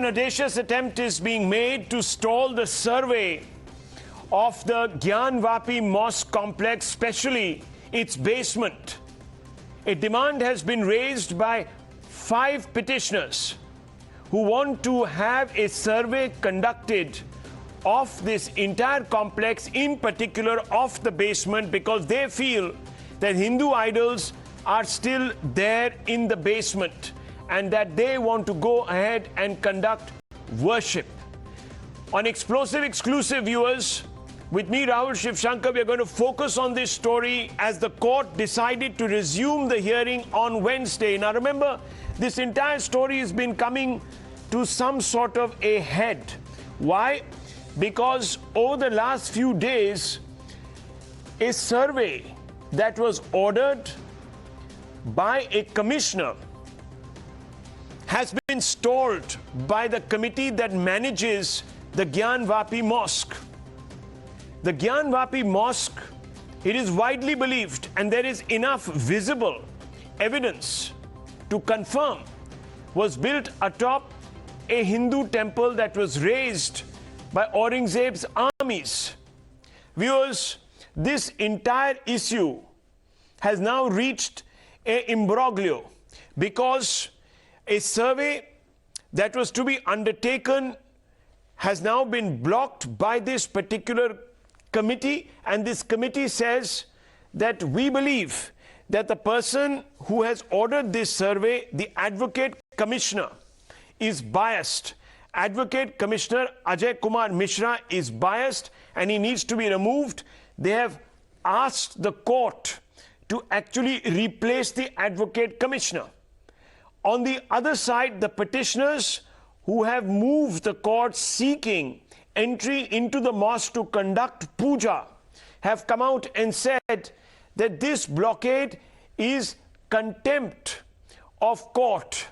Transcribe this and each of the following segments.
An audacious attempt is being made to stall the survey of the Gyanvapi Mosque complex, especially its basement. A demand has been raised by 5 petitioners who want to have a survey conducted of this entire complex, in particular of the basement, because they feel that Hindu idols are still there in the basement and that they want to go ahead and conduct worship. On Explosive Exclusive, viewers, with me, Ravi Shivshankar, we are going to focus on this story as the court decided to resume the hearing on Wednesday. Now remember, this entire story has been coming to some sort of a head. Why? Because over the last few days, a survey that was ordered by a commissioner has been stalled by the committee that manages the Gyanvapi Mosque. The Gyanvapi Mosque, it is widely believed, and there is enough visible evidence to confirm, was built atop a Hindu temple that was razed by Aurangzeb's armies. Viewers, this entire issue has now reached an imbroglio because a survey that was to be undertaken has now been blocked by this particular committee, and this committee says that we believe that the person who has ordered this survey, the Advocate Commissioner, is biased. Advocate Commissioner Ajay Kumar Mishra is biased and he needs to be removed. They have asked the court to actually replace the Advocate Commissioner. On the other side, the petitioners who have moved the court seeking entry into the mosque to conduct puja have come out and said that this blockade is contempt of court.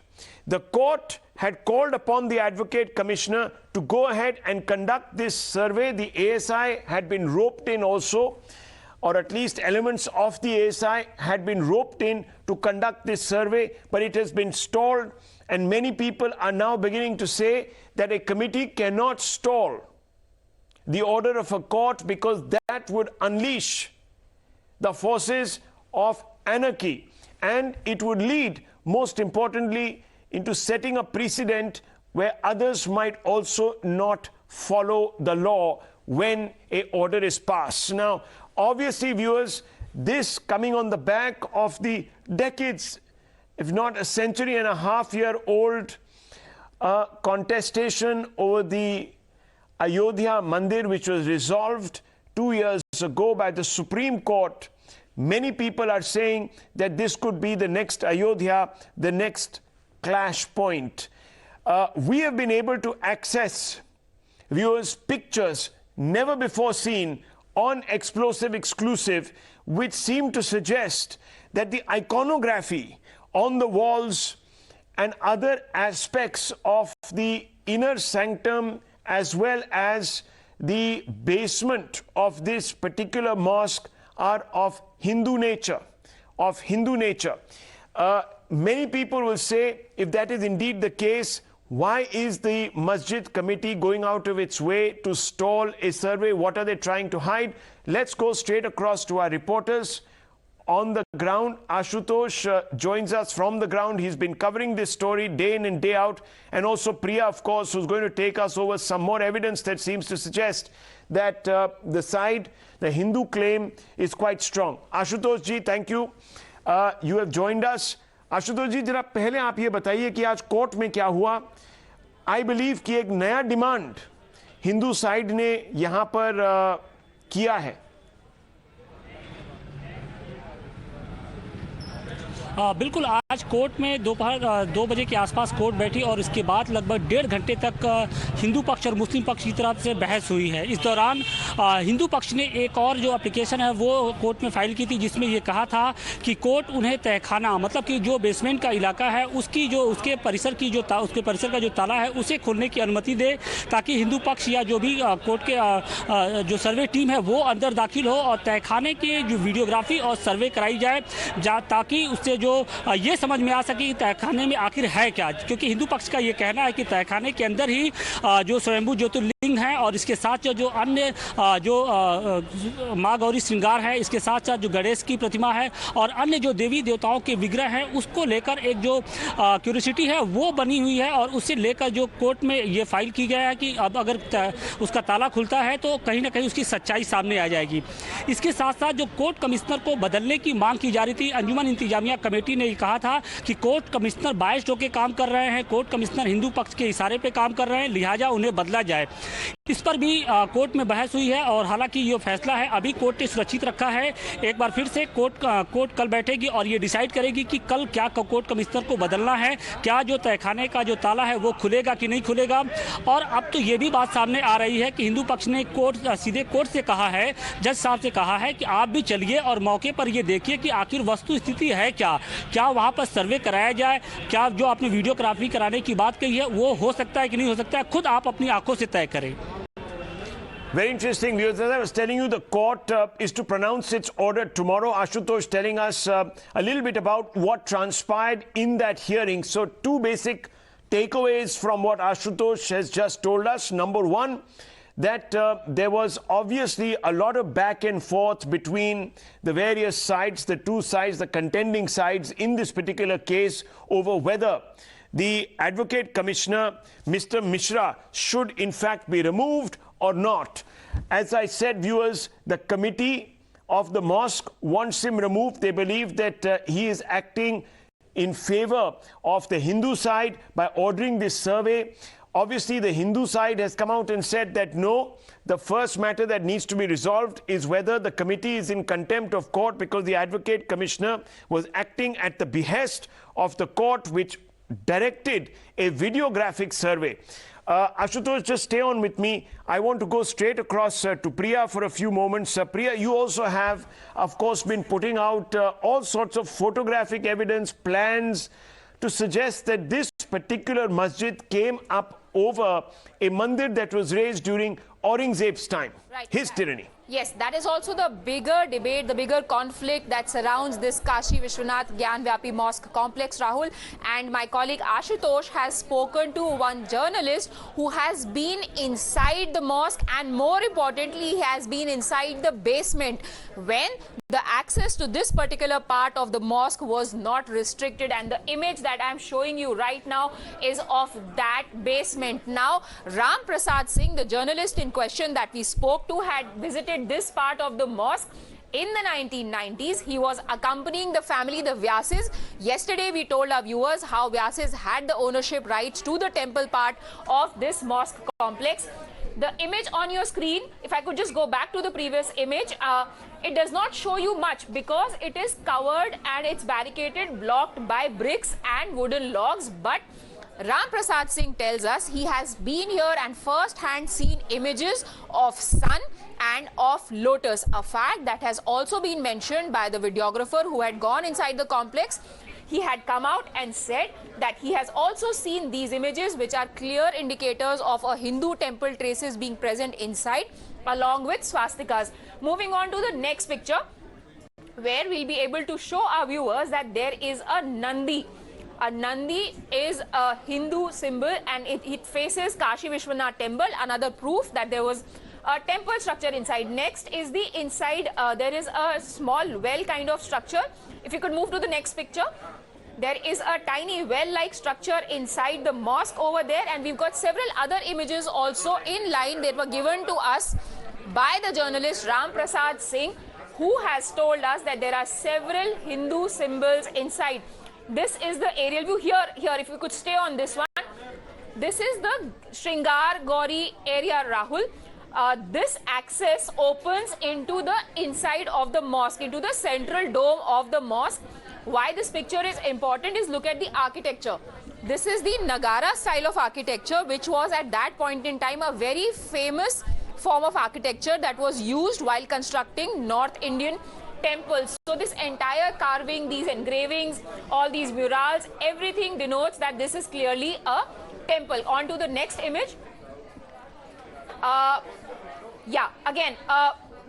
The court had called upon the Advocate Commissioner to go ahead and conduct this survey. The ASI had been roped in also, or at least elements of the ASI had been roped in to conduct this survey, but it has been stalled, and many people are now beginning to say that a committee cannot stall the order of a court because that would unleash the forces of anarchy, and it would lead, most importantly, into setting a precedent where others might also not follow the law when an order is passed. Now, obviously, viewers, this coming on the back of the decades, if not a century-and-a-half-year-old contestation over the Ayodhya Mandir, which was resolved 2 years ago by the Supreme Court. Many people are saying that this could be the next Ayodhya, the next clash point. We have been able to access, viewers, pictures never before seen on Explosive Exclusive, which seem to suggest that the iconography on the walls and other aspects of the inner sanctum as well as the basement of this particular mosque are of Hindu nature, Many people will say, if that is indeed the case, why is the Masjid committee going out of its way to stall a survey? What are they trying to hide? Let's go straight across to our reporters on the ground. Ashutosh joins us from the ground. He's been covering this story day in and day out. And also Priya, of course, who's going to take us over some more evidence that seems to suggest that the Hindu claim is quite strong. Ashutosh ji, thank you. You have joined us. Ashutosh जी, जरा पहले आप ये बताइए कि आज court में क्या हुआ। आई बिलीव कि एक नया डिमांड हिंदू साइड ने यहां पर किया है। बिल्कुल, आज कोर्ट में दोपहर 2 बजे के आसपास कोर्ट बैठी और इसके बाद लगभग 1.5 घंटे तक हिंदू पक्ष और मुस्लिम पक्ष की तरफ से बहस हुई है। इस दौरान हिंदू पक्ष ने एक और जो एप्लीकेशन है वो कोर्ट में फाइल की थी, जिसमें ये कहा था कि कोर्ट उन्हें तहखाना, मतलब कि जो बेसमेंट का इलाका है उसके परिसर का जो ताला है उसे खोलने की अनुमति दे, ताकि हिंदू पक्ष या जो भी कोर्ट के जो सर्वे टीम है वो अंदर दाखिल हो और तहखाने की जो वीडियोग्राफी और सर्वे कराई जाए, ताकि उससे जो जो ये समझ में आ सके कि तहखाने में आखिर है क्या, क्योंकि हिंदू पक्ष का ये कहना है कि तहखाने के अंदर ही जो स्वयंभू ज्योतिर्लिंग है और इसके साथ जो अन्य जो माँ गौरी श्रृंगार है, इसके साथ साथ जो गणेश की प्रतिमा है और अन्य जो देवी देवताओं के विग्रह हैं, उसको लेकर एक जो क्यूरियोसिटी है वो बनी हुई है और उससे लेकर जो कोर्ट में ये फाइल की गया है कि अब अगर उसका ताला खुलता है तो कहीं ना कहीं उसकी सच्चाई सामने आ जाएगी। इसके साथ साथ जो कोर्ट कमिश्नर को बदलने की मांग की जा रही थी, अंजुमन इंतजामिया कमेटी ने कहा था कि कोर्ट कमिश्नर बायस्ड होकर काम कर रहे हैं, कोर्ट कमिश्नर हिंदू पक्ष के इशारे पे काम कर रहे हैं, लिहाजा उन्हें बदला जाए। इस पर भी कोर्ट में बहस हुई है और हालांकि ये फैसला है अभी कोर्ट ने सुरक्षित रखा है। एक बार फिर से कोर्ट कल बैठेगी और ये डिसाइड करेगी कि कल क्या कोर्ट कमिश्नर को बदलना है, क्या जो तहखाने का जो ताला है वो खुलेगा कि नहीं खुलेगा। और अब तो ये भी बात सामने आ रही है कि हिंदू पक्ष ने सीधे कोर्ट से कहा है, जज साहब से कहा है कि आप भी चलिए और मौके पर ये देखिए कि आखिर वस्तु स्थिति है क्या वहाँ पर सर्वे कराया जाए, क्या जो आपने वीडियोग्राफी कराने की बात कही है वो हो सकता है कि नहीं हो सकता है, खुद आप अपनी आंखों से तय करें। Very interesting, viewers. As I was telling you, the court is to pronounce its order tomorrow. Ashutosh telling us a little bit about what transpired in that hearing. So, two basic takeaways from what Ashutosh has just told us. Number one, that there was obviously a lot of back and forth between the various sides, the two sides, the contending sides in this particular case over whether the Advocate Commissioner, Mr. Mishra, should in fact be removed or not. As I said, viewers, the committee of the mosque wants him removed. They believe that he is acting in favor of the Hindu side by ordering this survey. Obviously, the Hindu side has come out and said that no, the first matter that needs to be resolved is whether the committee is in contempt of court because the Advocate Commissioner was acting at the behest of the court which directed a videographic survey. Ashutosh, just stay on with me. I want to go straight across to Priya for a few moments. Priya, you also have, of course, been putting out all sorts of photographic evidence, plans to suggest that this particular masjid came up over a mandir that was raised during Aurangzeb's time, his tyranny. Yes, that is also the bigger debate, the bigger conflict that surrounds this Kashi Vishwanath Gyanvapi Mosque complex, Rahul. And my colleague Ashutosh has spoken to one journalist who has been inside the mosque and more importantly, he has been inside the basement when the access to this particular part of the mosque was not restricted, and the image that I am showing you right now is of that basement. Now, Ram Prasad Singh, the journalist in question that we spoke to, had visited this part of the mosque in the 1990s. He was accompanying the family, the Vyases. Yesterday, we told our viewers how Vyases had the ownership rights to the temple part of this mosque complex. The image on your screen, if I could just go back to the previous image, it does not show you much because it is covered and it's barricaded, blocked by bricks and wooden logs. But Ram Prasad Singh tells us he has been here and first-hand seen images of sun and of lotus, a fact that has also been mentioned by the videographer who had gone inside the complex. He had come out and said that he has also seen these images, which are clear indicators of a Hindu temple traces being present inside, along with swastikas. Moving on to the next picture, where we'll be able to show our viewers that there is a Nandi. A Nandi is a Hindu symbol and it faces Kashi Vishwanath Temple, another proof that there was a temple structure inside. Next is the inside, there is a small well kind of structure. If you could move to the next picture. There is a tiny well-like structure inside the mosque over there, and we've got several other images also in line that were given to us by the journalist Ram Prasad Singh, who has told us that there are several Hindu symbols inside. This is the aerial view. Here, if you could stay on this one. This is the Shringar Gauri area, Rahul. This access opens into the inside of the mosque, into the central dome of the mosque. Why this picture is important is look at the architecture. This is the Nagara style of architecture, which was at that point in time a very famous form of architecture that was used while constructing North Indian temples. So this entire carving, these engravings, all these murals, everything denotes that this is clearly a temple. On to the next image.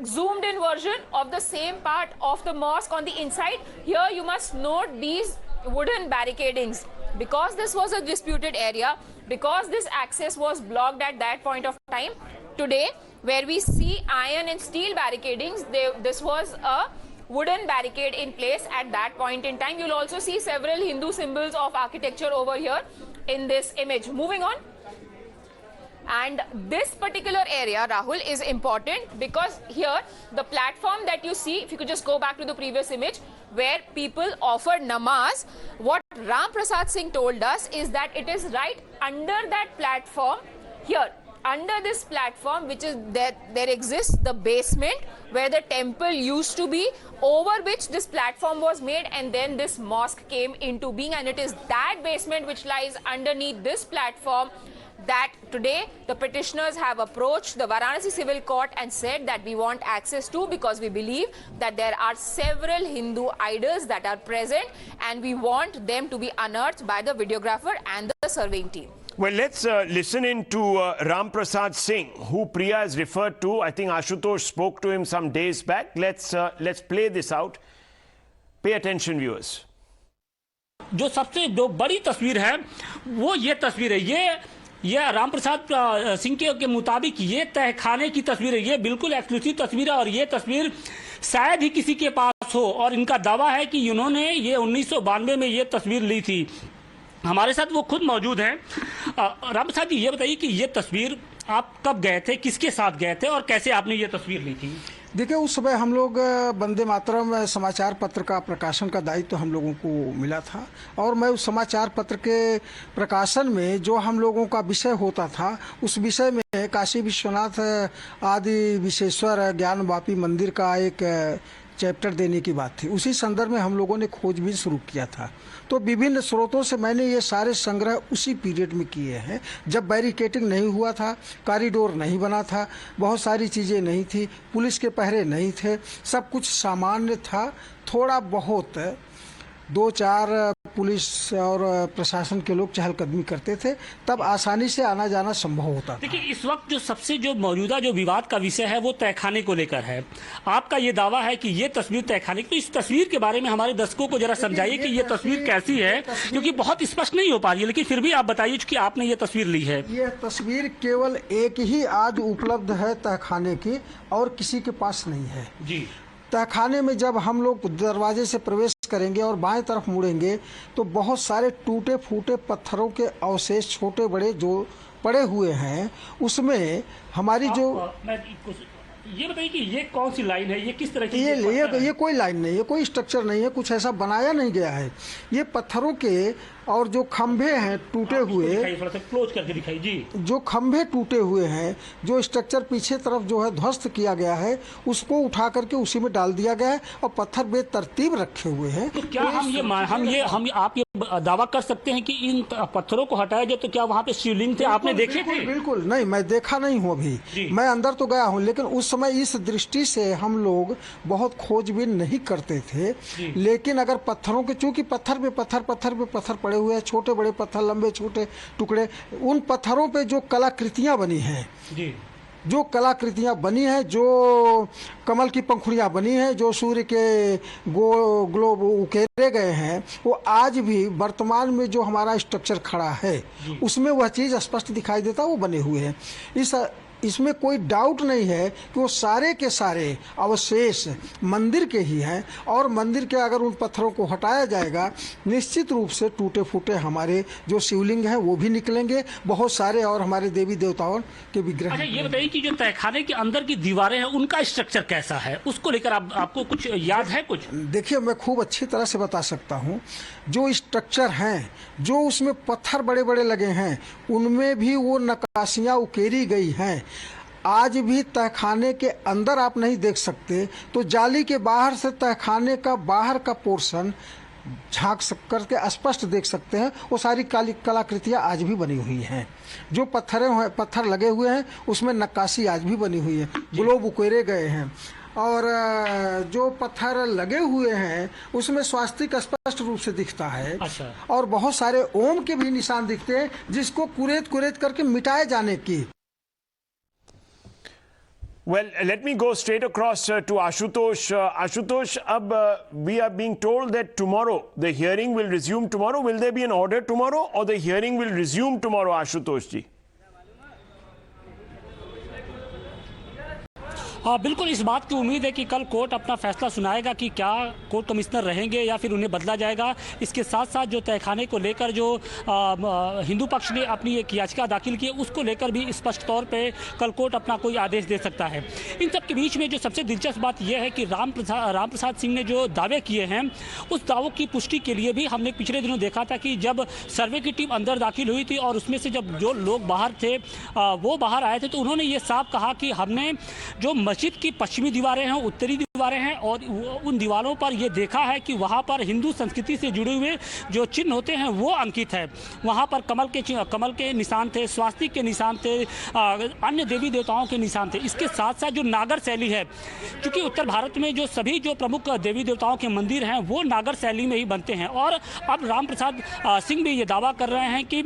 zoomed in version of the same part of the mosque on the inside. Here you must note these wooden barricadings. Because this was a disputed area, because this access was blocked at that point of time, today where we see iron and steel barricadings, this was a wooden barricade in place at that point in time. You'll also see several Hindu symbols of architecture over here in this image. Moving on. And this particular area, Rahul, is important because here the platform that you see, if you could just go back to the previous image, where people offer namaz, what Ram Prasad Singh told us is that it is right under that platform here. Under this platform, which is there exists the basement where the temple used to be, over which this platform was made, and then this mosque came into being, and it is that basement which lies underneath this platform that today the petitioners have approached the Varanasi Civil Court and said that we want access to, because we believe that there are several Hindu idols that are present and we want them to be unearthed by the videographer and the surveying team. Well, let's listen in to Ram Prasad Singh, who Priya has referred to. I think Ashutosh spoke to him some days back. Let's play this out. Pay attention, viewers. जो सबसे जो बड़ी तस्वीर है वो ये तस्वीर है, ये राम प्रसाद सिंह के मुताबिक ये तहखाने की तस्वीर है। ये बिल्कुल एक्सक्लूसिव तस्वीर है और ये तस्वीर शायद ही किसी के पास हो, और इनका दावा है कि इन्होंने ये 1992 में ये तस्वीर ली थी। हमारे साथ वो खुद मौजूद हैं। राम प्रसाद जी, ये बताइए कि ये तस्वीर आप कब गए थे, किसके साथ गए थे और कैसे आपने ये तस्वीर ली थी? देखिए, उस समय हम लोग वंदे मातरम समाचार पत्र का प्रकाशन का दायित्व हम लोगों को मिला था, और मैं उस समाचार पत्र के प्रकाशन में जो हम लोगों का विषय होता था, उस विषय में काशी विश्वनाथ आदि विशेश्वर ज्ञानवापी मंदिर का एक चैप्टर देने की बात थी। उसी संदर्भ में हम लोगों ने खोजबीन शुरू किया था। तो विभिन्न स्रोतों से मैंने ये सारे संग्रह उसी पीरियड में किए हैं, जब बैरिकेटिंग नहीं हुआ था, कॉरिडोर नहीं बना था, बहुत सारी चीज़ें नहीं थी, पुलिस के पहरे नहीं थे, सब कुछ सामान्य था। थोड़ा बहुत 2-4 पुलिस और प्रशासन के लोग चहलकदमी करते थे, तब आसानी से आना जाना संभव होता था। देखिए, इस वक्त जो सबसे जो मौजूदा जो विवाद का विषय है वो तहखाने को लेकर है। आपका ये दावा है कि ये तस्वीर तहखाने की, तो इस तस्वीर के बारे में हमारे दर्शकों को जरा समझाइए कि ये तस्वीर कैसी है, क्योंकि बहुत स्पष्ट नहीं हो पा रही है, लेकिन फिर भी आप बताइए कि आपने ये तस्वीर ली है। ये तस्वीर केवल एक ही आज उपलब्ध है तहखाने की, और किसी के पास नहीं है जी। तहखाने में जब हम लोग दरवाजे से प्रवेश करेंगे और बाएं तरफ मुड़ेंगे तो बहुत सारे टूटे फूटे पत्थरों के अवशेष छोटे बड़े जो पड़े हुए हैं, उसमें हमारी जो ये बताइए कि ये कौन सी लाइन है, ये किस तरह की? ये कोई लाइन नहीं है, कोई स्ट्रक्चर नहीं है, कुछ ऐसा बनाया नहीं गया है। ये पत्थरों के और जो खंभे हैं टूटे हुए, थोड़ा सा क्लोज करके दिखाई जी। जो खंभे टूटे हुए हैं, जो स्ट्रक्चर पीछे तरफ जो है ध्वस्त किया गया है, उसको उठा करके उसी में डाल दिया गया है और पत्थर बेतरतीब रखे हुए हैं। तो क्या आप ये दावा कर सकते हैं कि इन पत्थरों को हटाया जाए? तो क्या वहाँ पे शिवलिंग थे, आपने देखे थे? बिल्कुल नहीं, मैं देखा नहीं हूँ अभी, मैं अंदर तो गया हूँ, लेकिन उस समय इस दृष्टि से हम लोग बहुत खोजबीन नहीं करते थे। लेकिन अगर पत्थरों के, चूंकि पत्थर पे पत्थर पड़े हुए हैं, छोटे बड़े पत्थर, लंबे छोटे टुकड़े, उन पत्थरों पे जो कलाकृतियां बनी हैं, जो कलाकृतियां बनी हैं, जो कमल की पंखुड़ियां बनी हैं, जो सूर्य के ग्लोब उकेरे गए हैं, वो आज भी वर्तमान में जो हमारा स्ट्रक्चर खड़ा है उसमें वह चीज़ स्पष्ट दिखाई देता, वो बने हुए हैं। इसमें कोई डाउट नहीं है कि वो सारे के सारे अवशेष मंदिर के ही हैं, और मंदिर के अगर उन पत्थरों को हटाया जाएगा, निश्चित रूप से टूटे फूटे हमारे जो शिवलिंग हैं वो भी निकलेंगे, बहुत सारे और हमारे देवी देवताओं के विग्रह। अच्छा, ये बताइए कि जो तहखाने के अंदर की दीवारें हैं उनका स्ट्रक्चर कैसा है, उसको लेकर आपको कुछ याद है? कुछ देखिए, मैं खूब अच्छी तरह से बता सकता हूँ। जो स्ट्रक्चर हैं, जो उसमें पत्थर बड़े बड़े लगे हैं, उनमें भी वो नक्काशियाँ उकेरी गई हैं। आज भी तहखाने के अंदर आप नहीं देख सकते, तो जाली के बाहर से तहखाने का बाहर का पोर्शन झांक करके स्पष्ट देख सकते हैं। वो सारी कलाकृतियाँ आज भी बनी हुई हैं। जो पत्थर लगे हुए हैं उसमें नक्काशी आज भी बनी हुई है, ग्लोब उकेरे गए हैं, और जो पत्थर लगे हुए हैं उसमें स्वास्तिक स्पष्ट रूप से दिखता है। अच्छा। और बहुत सारे ओम के भी निशान दिखते हैं, जिसको कुरेद करके मिटाए जाने की। Well, let me go straight across to Ashutosh. Ashutosh, we are being told that tomorrow the hearing will resume tomorrow. Will there be an order tomorrow, or the hearing will resume tomorrow, Ashutosh ji? हाँ, बिल्कुल इस बात की उम्मीद है कि कल court अपना फैसला सुनाएगा कि क्या कोर्ट कमिश्नर रहेंगे या फिर उन्हें बदला जाएगा। इसके साथ साथ जो तहखाने को लेकर जो हिंदू पक्ष ने अपनी एक याचिका दाखिल की है, उसको लेकर भी स्पष्ट तौर पे कल कोर्ट अपना कोई आदेश दे सकता है। इन सब के बीच में जो सबसे दिलचस्प बात यह है कि राम प्रसाद सिंह ने जो दावे किए हैं, उस दावों की पुष्टि के लिए भी हमने पिछले दिनों देखा था कि जब सर्वे की टीम अंदर दाखिल हुई थी और उसमें से जब जो लोग बाहर थे वो बाहर आए थे, तो उन्होंने ये साफ कहा कि हमने जो मस्जिद की पश्चिमी दीवारें हैं, उत्तरी दीवारें हैं, और उन दीवारों पर यह देखा है कि वहां पर हिंदू संस्कृति से जुड़े हुए जो चिन्ह होते हैं वो अंकित है। वहां पर कमल के निशान थे, स्वास्तिक के निशान थे, अन्य देवी देवताओं के निशान थे। इसके साथ साथ जो नागर शैली है, क्योंकि उत्तर भारत में जो सभी जो प्रमुख देवी देवताओं के मंदिर हैं वो नागर शैली में ही बनते हैं। और अब राम प्रसाद सिंह भी ये दावा कर रहे हैं कि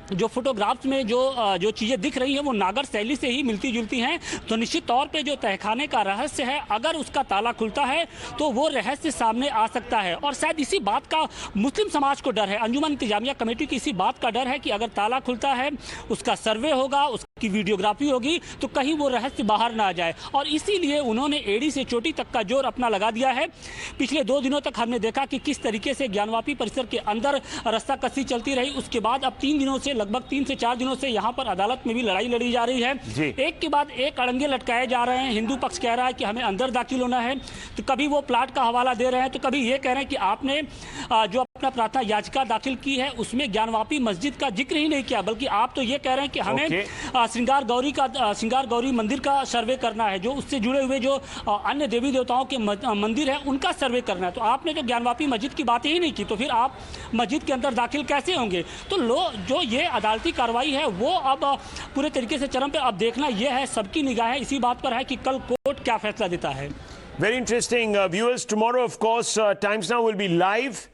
जो फोटोग्राफ्स में जो चीज़ें दिख रही हैं वो नागर शैली से ही मिलती जुलती हैं। तो निश्चित तौर पे जो तहखाने का रहस्य है, अगर उसका ताला खुलता है तो वो रहस्य सामने आ सकता है। और शायद इसी बात का मुस्लिम समाज को डर है, अंजुमन इंतजामिया कमेटी की इसी बात का डर है कि अगर ताला खुलता है, उसका सर्वे होगा, उसकी वीडियोग्राफी होगी, तो कहीं वो रहस्य बाहर ना आ जाए। और इसीलिए उन्होंने एड़ी से चोटी तक का जोर अपना लगा दिया है। पिछले 2 दिनों तक हमने देखा कि किस तरीके से ज्ञानवापी परिसर के अंदर रस्साकसी चलती रही। उसके बाद अब 3 दिनों से, लगभग 3 से 4 दिनों से यहाँ पर अदालत में भी लड़ाई लड़ी जा रही है। एक के बाद एक अड़ंगे लटकाए जा रहे हैं। हिंदू पक्ष कह रहा है कि हमें अंदर दाखिल होना है, तो कभी वो प्लाट का हवाला दे रहे हैं, तो कभी ये कह रहे हैं कि आपने जो अपना प्रार्थना याचिका दाखिल की है उसमें ज्ञानवापी मस्जिद का जिक्र ही नहीं किया, बल्कि आप तो ये कह रहे हैं कि हमें श्रृंगार गौरी मंदिर का सर्वे करना है, जो उससे जुड़े हुए जो अन्य देवी देवताओं के मंदिर है उनका सर्वे करना है। तो आपने जो ज्ञानवापी मस्जिद की बात ही नहीं की, तो फिर आप मस्जिद के अंदर दाखिल कैसे होंगे? तो जो ये अदालती कार्रवाई है वो अब पूरे तरीके से चरम पे। अब देखना यह है, सबकी निगाहें इसी बात पर है कि कल कोर्ट क्या फैसला देता है। Very interesting. Viewers, tomorrow, of course, Times Now will be live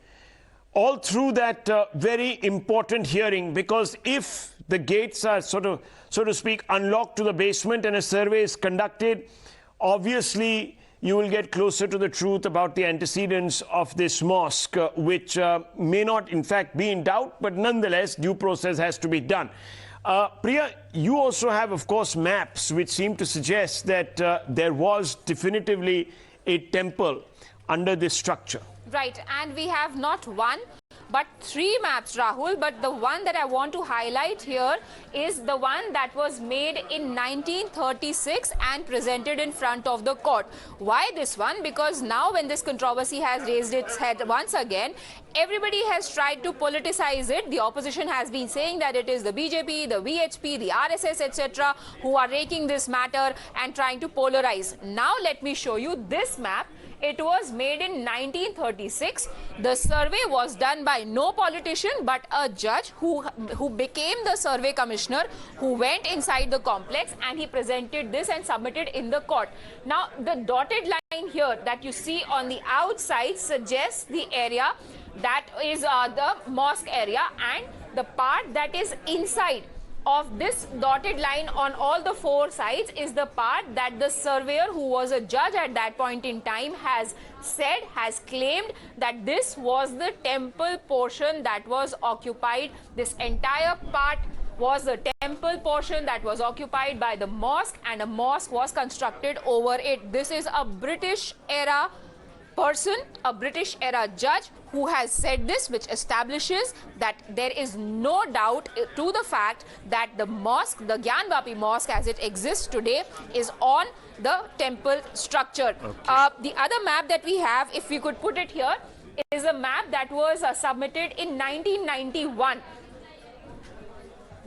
all through that very important hearing, because if the gates are so to speak, unlocked to the basement and a survey is conducted, obviously you will get closer to the truth about the antecedents of this mosque, which may not in fact be in doubt, but nonetheless due process has to be done. Priya, you also have, of course, maps which seem to suggest that there was definitively a temple under this structure. Right, and we have not one but 3 maps, Rahul, but the one that I want to highlight here is the one that was made in 1936 and presented in front of the court. Why this one? Because now when this controversy has raised its head once again, everybody has tried to politicize it. The opposition has been saying that it is the BJP, the VHP, the RSS, etc. who are raking this matter and trying to polarize. Now let me show you this map. It was made in 1936. The survey was done by no politician but a judge who became the survey commissioner, who went inside the complex and he presented this and submitted in the court. Now the dotted line here that you see on the outside suggests the area that is the mosque area, and the part that is inside of this dotted line on all the 4 sides is the part that the surveyor, who was a judge at that point in time, has claimed that this was the temple portion that was occupied. This entire part was the temple portion that was occupied by the mosque, and a mosque was constructed over it. This is a British era person, a British era judge who has said this, which establishes that there is no doubt to the fact that the mosque, the Gyanvapi Mosque as it exists today, is on the temple structure. Okay. The other map that we have, if we could put it here, is a map that was submitted in 1991.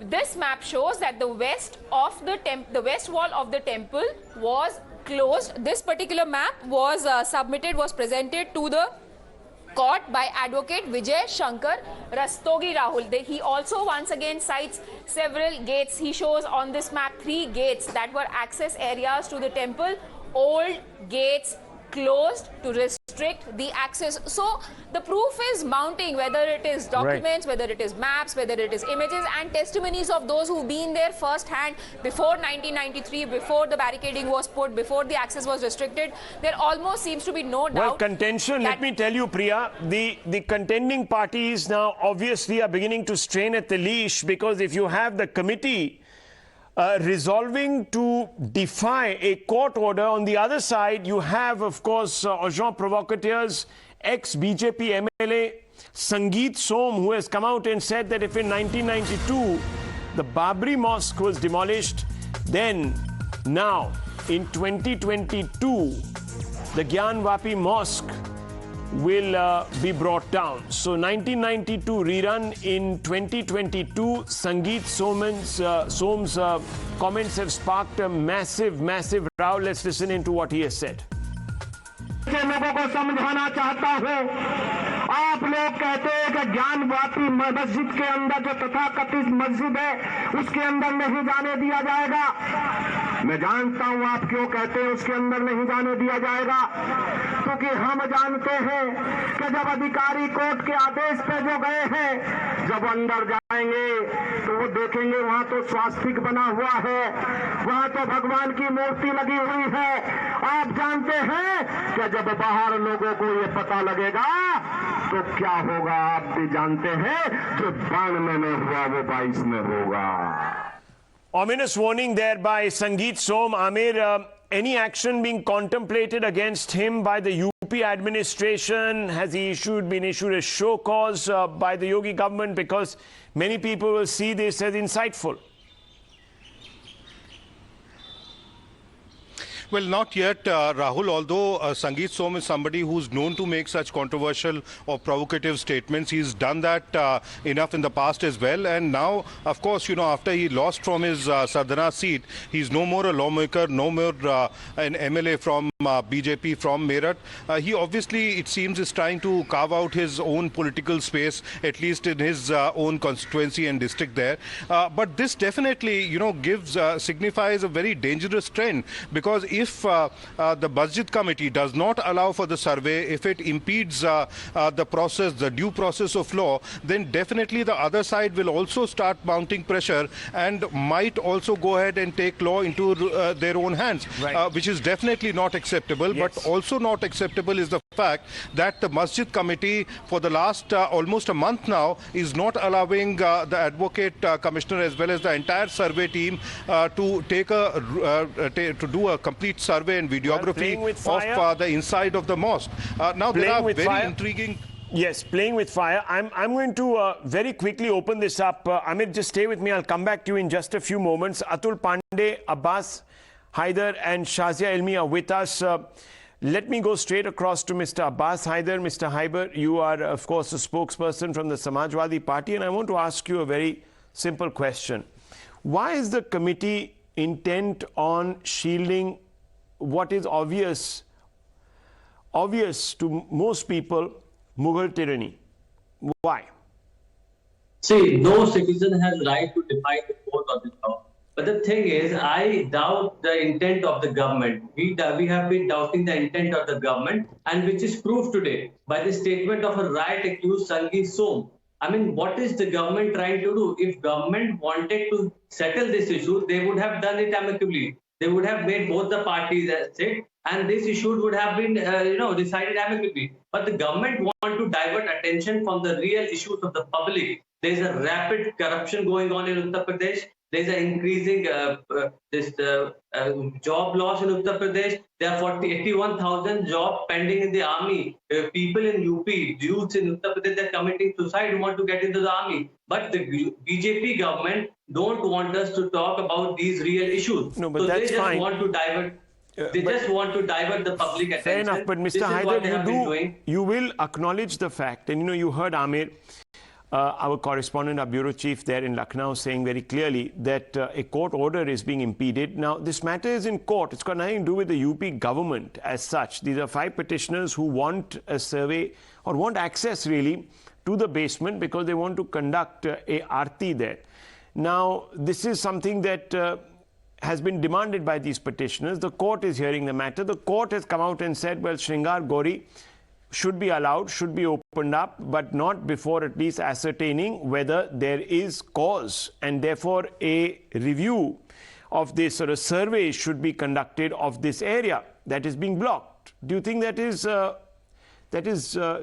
This map shows that the west wall of the temple was closed. This particular map was presented to the court by advocate Vijay Shankar Rastogi Rahul. He also once again cites several gates. He shows on this map 3 gates that were access areas to the temple, old gates closed to restrict the access. So the proof is mounting, whether it is documents, whether it is maps, whether it is images and testimonies of those who've been there firsthand before 1993, before the barricading was put, before the access was restricted. There almost seems to be no doubt. Well, contention, let me tell you, Priya, the contending parties now obviously are beginning to strain at the leash, because if you have the committee resolving to defy a court order, on the other side you have, of course, agent provocateurs, ex-BJP MLA Sangeet Som, who has come out and said that if in 1992 the Babri Mosque was demolished, then now in 2022 the Gyanvapi Mosque will be brought down. So 1992 rerun in 2022. Sangeet Som's comments have sparked a massive row. Let's listen into what he has said. लोगों को समझाना चाहता हूं, आप लोग कहते हैं कि ज्ञानवापी मस्जिद के अंदर जो तथाकथित मस्जिद है उसके अंदर नहीं जाने दिया जाएगा। मैं जानता हूं आप क्यों कहते हैं उसके अंदर नहीं जाने दिया जाएगा, क्योंकि हम जानते हैं कि जब अधिकारी कोर्ट के आदेश पे जो गए हैं, जब अंदर जाएंगे तो वो देखेंगे वहां तो स्वास्तिक बना हुआ है, वहां तो भगवान की मूर्ति लगी हुई है। आप जानते हैं कि जब बाहर लोगों को ये पता लगेगा तो क्या होगा, आप भी जानते हैं, जो 92 में हुआ वो 22 में होगा। Ominous warning there by Sangeet Som. Amir, any action being contemplated against him by the UP administration? Has he been issued a show cause by the Yogi government? Because many people will see this as insightful. Well, not yet, Rahul, although Sangeet Som is somebody who's known to make such controversial or provocative statements. He's done that enough in the past as well. And now, of course, you know, after he lost from his Sardana seat, he's no more a lawmaker, no more an MLA from BJP from Meerut. He obviously, it seems, is trying to carve out his own political space, at least in his own constituency and district there. But this definitely, you know, signifies a very dangerous trend, because if the Masjid committee does not allow for the survey, if it impedes the process, the due process of law, then definitely the other side will also start mounting pressure and might also go ahead and take law into their own hands, which is definitely not acceptable. Yes. But also not acceptable is the fact that the Masjid committee for the last almost a month now is not allowing the advocate commissioner as well as the entire survey team to take to do a complete survey and videography of the inside of the mosque. Now there are very intriguing... Yes, playing with fire. I'm going to very quickly open this up. Amit, just stay with me. I'll come back to you in just a few moments. Atul Pandey, Abbas Haider and Shazia Ilmi are with us. Let me go straight across to Mr. Abbas Haider. Mr. Haider, you are, of course, a spokesperson from the Samajwadi Party, and I want to ask you a very simple question. Why is the committee intent on shielding what is obvious to most people, Mughal tyranny? Why? See, no citizen has right to defy the court or the law. But the thing is, I doubt the intent of the government. We have been doubting the intent of the government, and which is proved today by the statement of a riot-accused Sangeet Som. I mean, what is the government trying to do? If government wanted to settle this issue, they would have done it amicably. They would have made both the parties sit, and this issue would have been, decided amicably. But the government want to divert attention from the real issues of the public. There is a rapid corruption going on in Uttar Pradesh. There is an increasing job loss in Uttar Pradesh. There are 81,000 jobs pending in the army. People in UP, youths in Uttar Pradesh, they're committing suicide who want to get into the army. But the BJP government don't want us to talk about these real issues. No, but so that's they just fine. want to divert. They just want to divert the public attention. Fair enough, but Mr. Haider, you will acknowledge the fact, and you heard Amir, our correspondent, our bureau chief there in Lucknow, saying very clearly that a court order is being impeded. Now, this matter is in court. It's got nothing to do with the UP government as such. These are 5 petitioners who want a survey or want access really to the basement because they want to conduct a aarti there. Now, this is something that has been demanded by these petitioners. The court is hearing the matter. The court has come out and said, well, Sringar Gauri should be allowed, should be opened up, but not before at least ascertaining whether there is cause, and therefore a review of this or a survey should be conducted of this area that is being blocked. Do you think that is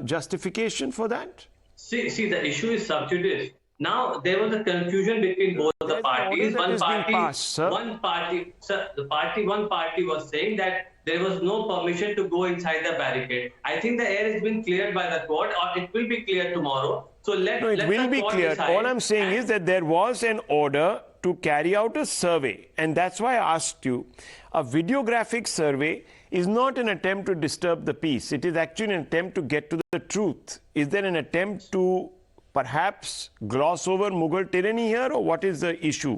justification for that? See, the issue is sub judice. Now there was a confusion between both the parties. One party was saying that there was no permission to go inside the barricade. I think the air has been cleared by the court, or it will be cleared tomorrow. So let it will be cleared. All I'm saying is that there was an order to carry out a survey, and that's why I asked you. A videographic survey is not an attempt to disturb the peace. It is actually an attempt to get to the truth. Is there an attempt to perhaps gloss over Mughal tyranny here, or what is the issue?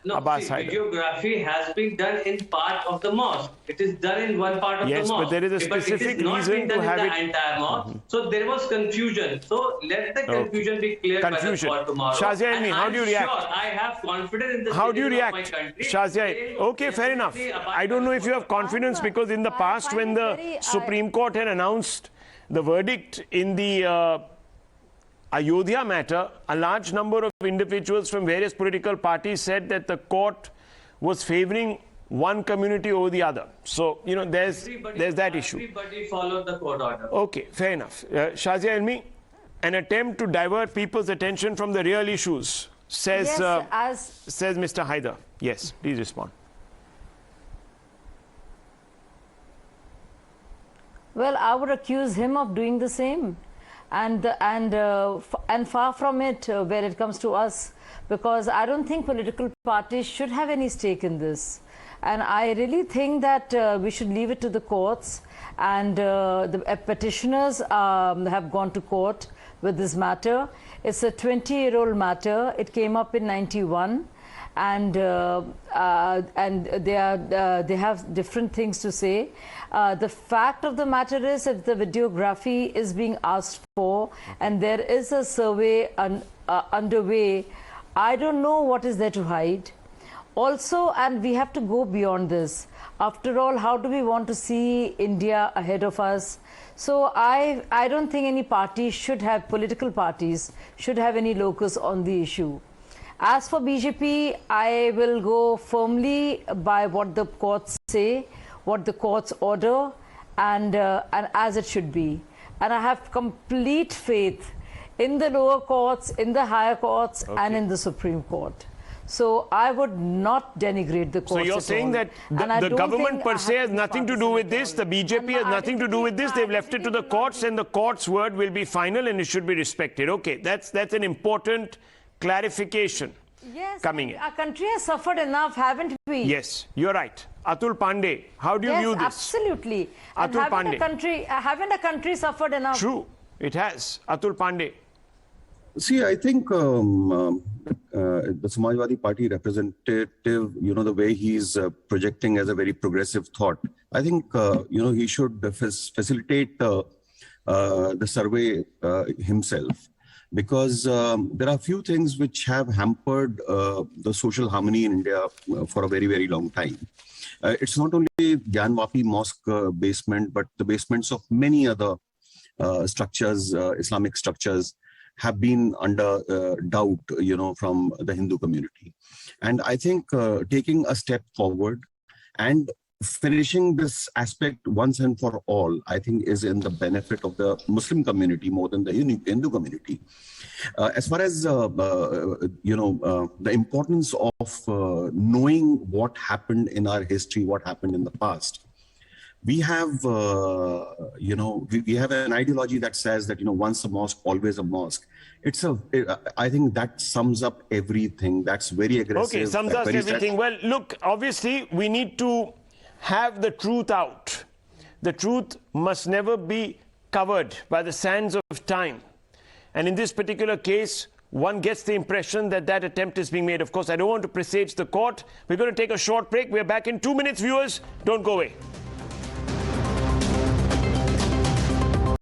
No, Abbas Haider. Videography has been done in part of the mosque. It is done in one part of the mosque. Yes, but there is a specific reason to have it. The entire mosque. So there was confusion. So let the confusion be cleared by the court tomorrow. Shazia, how do you react? Sure, I have confidence in the How do you react? of my country. Shazia, okay, fair enough. I don't know if you have confidence, because in the past when the Supreme Court had announced the verdict in the Ayodhya matter, a large number of individuals from various political parties said that the court was favoring one community over the other. So, you know, there's that issue. Everybody followed the court order. Okay, fair enough. Shazia Elmi, an attempt to divert people's attention from the real issues, says, says Mr. Haider. Yes, please respond. Well, I would accuse him of doing the same. And far from it where it comes to us, because I don't think political parties should have any stake in this. And I really think that we should leave it to the courts, and the petitioners have gone to court with this matter. It's a 20-year-old matter. It came up in '91. And they have different things to say. The fact of the matter is, if the videography is being asked for and there is a survey underway, I don't know what is there to hide. Also, and we have to go beyond this. After all, how do we want to see India ahead of us? So I don't think any party should have, political parties should have any locus on the issue. As for BJP, I will go firmly by what the courts say, what the courts order, and as it should be. And I have complete faith in the lower courts, in the higher courts, and in the Supreme Court. So I would not denigrate the courts. So you're saying that the government per se has nothing to do with this, the BJP has nothing to do with this, they've left it to the courts, and the court's word will be final and it should be respected. Okay, that's an important clarification coming in. Our country has suffered enough, haven't we? Yes, you're right. Atul Pandey, how do you view this? Absolutely. Atul Pandey. Haven't a country suffered enough? True, it has. Atul Pandey. See, I think the Samajwadi Party representative, you know, the way he's projecting as a very progressive thought, I think, you know, he should facilitate the survey himself. Because there are a few things which have hampered the social harmony in India for a very, very long time. It's not only Gyanvapi Mosque basement, but the basements of many other structures, Islamic structures, have been under doubt, you know, from the Hindu community. And I think taking a step forward and finishing this aspect once and for all, I think, is in the benefit of the Muslim community more than the Hindu community. As far as, you know, the importance of knowing what happened in our history, what happened in the past, we have, you know, we have an ideology that says that, you know, once a mosque, always a mosque. I think that sums up everything. That's very aggressive. Okay, sums up everything. Well, look, obviously, we need to have the truth out. The truth must never be covered by the sands of time. And in this particular case, one gets the impression that that attempt is being made. Of course, I don't want to presage the court. We're going to take a short break. We're back in 2 minutes, viewers. Don't go away.